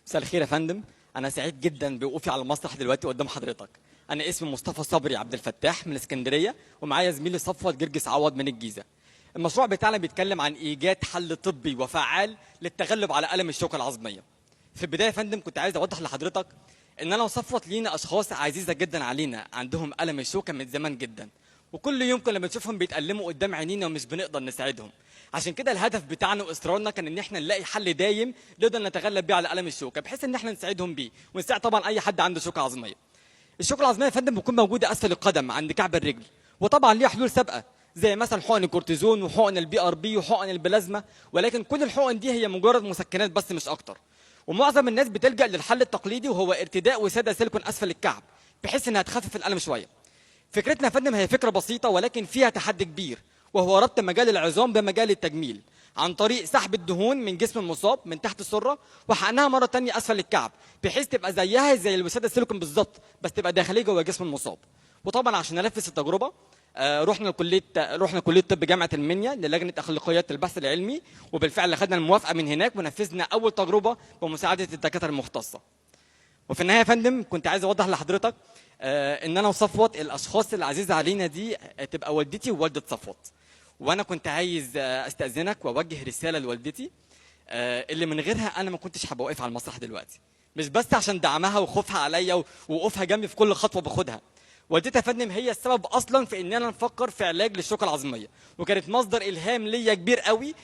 مساء الخير يا فندم. أنا سعيد جدا بوقوفي على المسرح دلوقتي قدام حضرتك. أنا اسمي مصطفى صبري عبد الفتاح من اسكندرية، ومعايا زميلي صفوت جرجس عوض من الجيزة. المشروع بتاعنا بيتكلم عن إيجاد حل طبي وفعال للتغلب على ألم الشوكة العظمية. في البداية يا فندم كنت عايز أوضح لحضرتك إن أنا وصفوت لينا أشخاص عزيزة جدا علينا عندهم ألم الشوكة من زمان جدا، وكل يوم كنا بنشوفهم بيتألموا قدام عينينا ومش بنقدر نساعدهم. عشان كده الهدف بتاعنا واصرارنا كان ان احنا نلاقي حل دايم نقدر نتغلب بيه على الم الشوكه، بحيث ان احنا نساعدهم بيه ونساعد طبعا اي حد عنده شوكه عظميه. الشوكه العظميه يا فندم بتكون موجوده اسفل القدم عند كعب الرجل، وطبعا ليها حلول سابقه زي مثلا حقن الكورتيزون وحقن البي ار بي وحقن البلازما، ولكن كل الحقن دي هي مجرد مسكنات بس مش اكتر. ومعظم الناس بتلجا للحل التقليدي وهو ارتداء وساده سيليكون اسفل الكعب بحيث انها تخفف الالم شويه. فكرتنا يا فندم هي فكره بسيطه ولكن فيها تحدي كبير، وهو ربط مجال العظام بمجال التجميل عن طريق سحب الدهون من جسم المصاب من تحت السره وحقنها مره تانية اسفل الكعب، بحيث تبقى زيها زي الوساده السيليكون بالظبط بس تبقى داخليه جوه جسم المصاب. وطبعا عشان ننفذ التجربه رحنا كليه طب جامعه المنيا للجنه اخلاقيات البحث العلمي، وبالفعل خدنا الموافقه من هناك ونفذنا اول تجربه بمساعده الدكاتره المختصه. وفي النهايه يا فندم كنت عايز اوضح لحضرتك ان انا وصفوت الاشخاص العزيزه علينا دي تبقى والدتي ووالده صفوت. وانا كنت عايز استاذنك واوجه رساله لوالدتي اللي من غيرها انا ما كنتش هبقى واقف على المسرح دلوقتي، مش بس عشان دعمها وخوفها عليا ووقوفها جنبي في كل خطوه باخدها. والدتي يا فندم هي السبب اصلا في اننا نفكر في علاج للشوكه العظميه، وكانت مصدر الهام ليا كبير قوي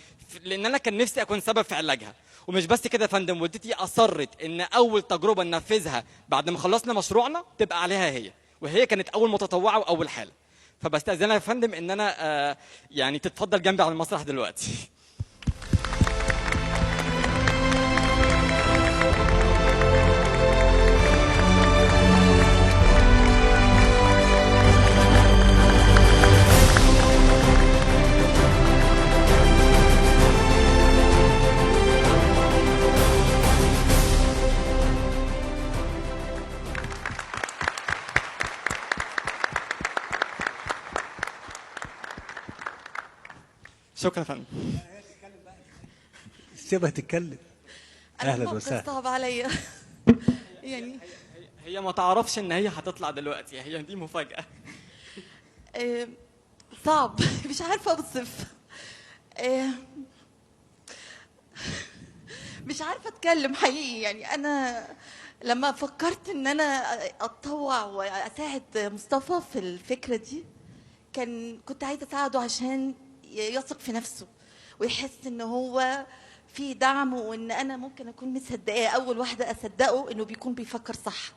لان انا كان نفسي اكون سبب في علاجها. ومش بس كده يا فندم، والدتي اصرت ان اول تجربه ننفذها بعد ما خلصنا مشروعنا تبقى عليها هي، وهي كانت اول متطوعه واول حاله. فبستاذنها يا فندم ان انا يعني تتفضل جنبي على المسرح دلوقتي. شكرا يا فندم. سيبها تتكلم. اهلا وسهلا. صعب عليا يعني هي ما تعرفش ان هي هتطلع دلوقتي، هي دي مفاجأة. صعب مش عارفه اوصف. مش عارفه اتكلم حقيقي. يعني انا لما فكرت ان انا اتطوع واساعد مصطفى في الفكره دي كنت عايزه اساعده عشان يثق في نفسه ويحس ان هو في دعم، وان انا ممكن اكون مصدقاه، اول واحده اصدقه انه بيكون بيفكر صح.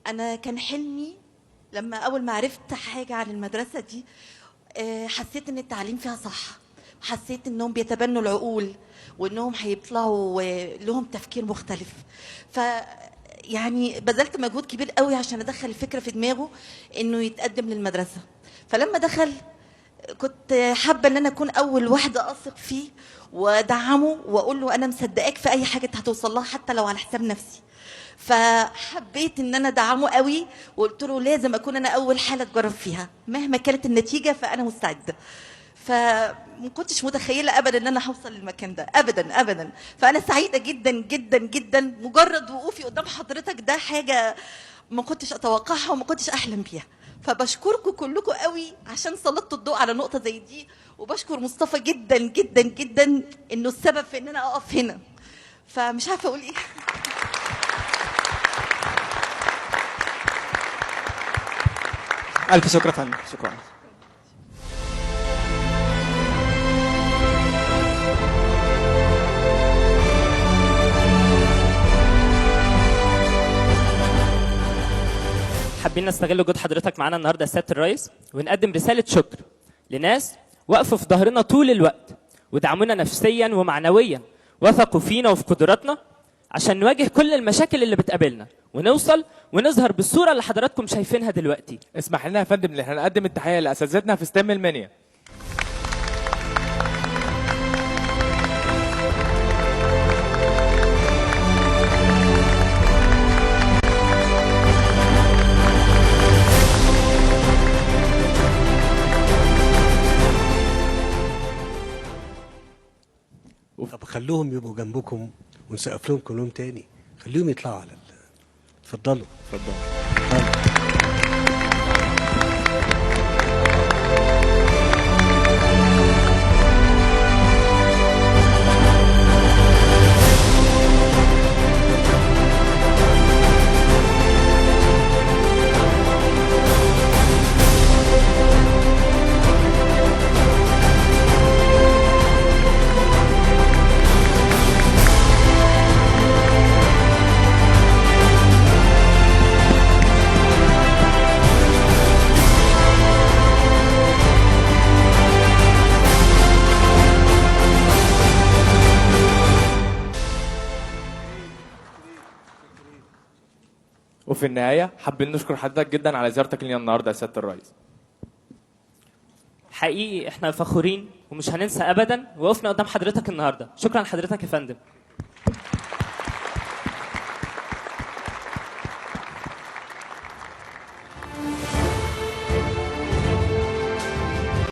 انا كان حلمي لما اول ما عرفت حاجه عن المدرسه دي حسيت ان التعليم فيها صح، حسيت انهم بيتبنوا العقول وانهم هيطلعوا لهم تفكير مختلف. ف يعني بذلت مجهود كبير قوي عشان ادخل الفكره في دماغه انه يتقدم للمدرسه. فلما دخل كنت حابه ان انا اكون اول واحده اثق فيه وادعمه واقول له انا مصدقاك في اي حاجه انت هتوصل لها حتى لو على حساب نفسي. فحبيت ان انا ادعمه قوي وقلت له لازم اكون انا اول حاله تجرب فيها مهما كانت النتيجه، فانا مستعده. فما كنتش متخيله ابدا ان انا هوصل للمكان ده، ابدا ابدا. فانا سعيده جدا جدا جدا. مجرد وقوفي قدام حضرتك ده حاجه ما كنتش اتوقعها وما كنتش احلم بيها. فبشكركم كلكم قوي عشان سلطتوا الضوء على نقطه زي دي، وبشكر مصطفى جدا جدا جدا انه السبب في ان انا اقف هنا. فمش عارفه اقول ايه. الف شكر يا فندم. شكرا. حابين نستغل وجود حضرتك معانا النهارده يا سياده الرئيس ونقدم رساله شكر لناس وقفوا في ظهرنا طول الوقت ودعمونا نفسيا ومعنويا، وثقوا فينا وفي قدراتنا عشان نواجه كل المشاكل اللي بتقابلنا ونوصل ونظهر بالصوره اللي حضراتكم شايفينها دلوقتي. اسمح لنا يا فندم ان احنا نقدم التحيه لاساتذتنا في ستيم المنيا. طب خلوهم يبقوا جنبكم ونسقف لهم كلهم تاني. خليهم يطلعوا على اتفضلوا. اتفضل. وفي النهايه حابين نشكر حضرتك جدا على زيارتك لينا النهارده يا سياده الرئيس. حقيقي احنا فخورين ومش هننسى ابدا وقفنا قدام حضرتك النهارده. شكرا لحضرتك يا فندم.